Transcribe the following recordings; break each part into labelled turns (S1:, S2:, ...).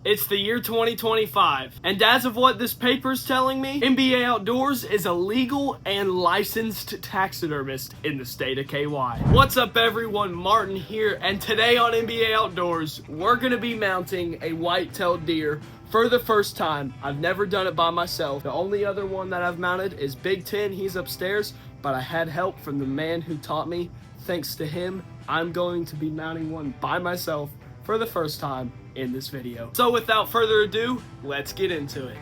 S1: It's the year 2025, and as of what this paper is telling me, MBA Outdoors is a legal and licensed taxidermist in the state of KY. What's up everyone, Martin here, and today on MBA Outdoors, we're going to be mounting a white-tailed deer for the first time. I've never done it by myself. The only other one that I've mounted is Big 10, he's upstairs, but I had help from the man who taught me. Thanks to him, I'm going to be mounting one by myself for the first time in this video. So without further ado, let's get into it.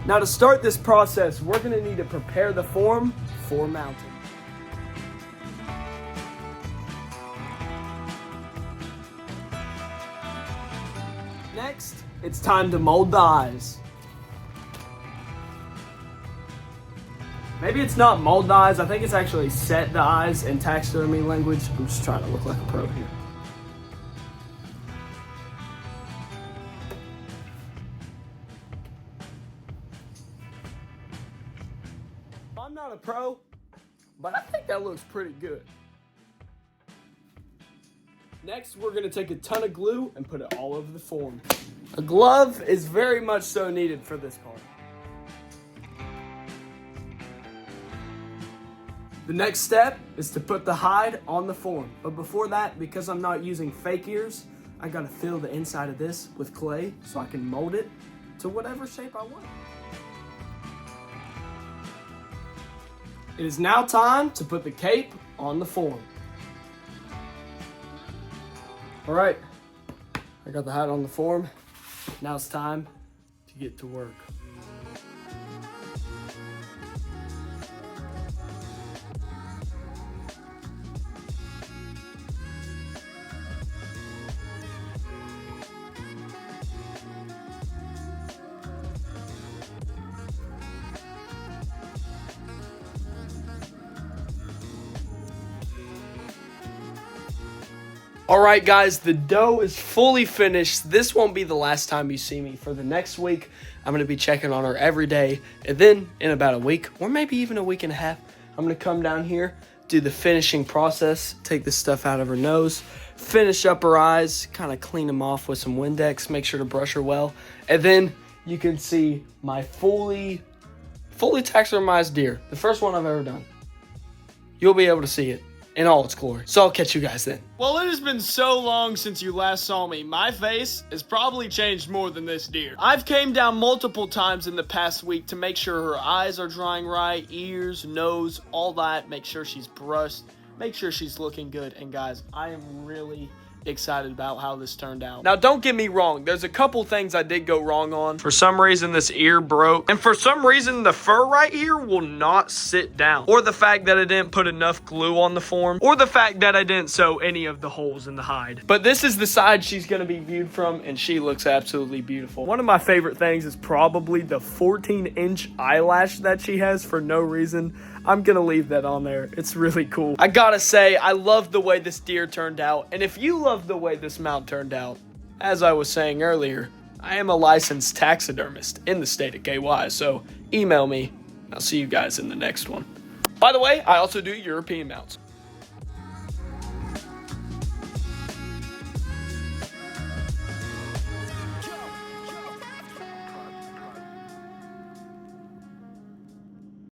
S1: Now to start this process, we're going to need to prepare the form for mounting. Next, it's time to mold the eyes. Maybe it's not mold the eyes, I think it's actually set the eyes in taxidermy language. I'm just trying to look like a pro here. I'm not a pro, but I think that looks pretty good. Next, we're going to take a ton of glue and put it all over the form. A glove is very much so needed for this part. The next step is to put the hide on the form. But before that, because I'm not using fake ears, I gotta fill the inside of this with clay so I can mold it to whatever shape I want. It is now time to put the cape on the form. All right, I got the hide on the form. Now it's time to get to work. Alright guys, the dough is fully finished. This won't be the last time you see me. For the next week, I'm going to be checking on her every day. And then in about a week, or maybe even a week and a half, I'm going to come down here, do the finishing process, take the stuff out of her nose, finish up her eyes, kind of clean them off with some Windex, make sure to brush her well. And then you can see my fully taxidermized deer, the first one I've ever done. You'll be able to see it in all its glory. So I'll catch you guys then. Well, it has been so long since you last saw me. My face has probably changed more than this deer. I've came down multiple times in the past week to make sure her eyes are drying right, ears, nose, all that. Make sure she's brushed. Make sure she's looking good. And guys, I am really excited about how this turned out. Now, don't get me wrong. There's a couple things I did go wrong on. For some reason, this ear broke. And for some reason, the fur right here will not sit down. Or the fact that I didn't put enough glue on the form. Or the fact that I didn't sew any of the holes in the hide. But this is the side she's going to be viewed from, and she looks absolutely beautiful. One of my favorite things is probably the 14-inch eyelash that she has for no reason. I'm gonna leave that on there. It's really cool. I gotta say, I love the way this deer turned out. And if you love the way this mount turned out, as I was saying earlier, I am a licensed taxidermist in the state of KY. So email me. I'll see you guys in the next one. By the way, I also do European mounts.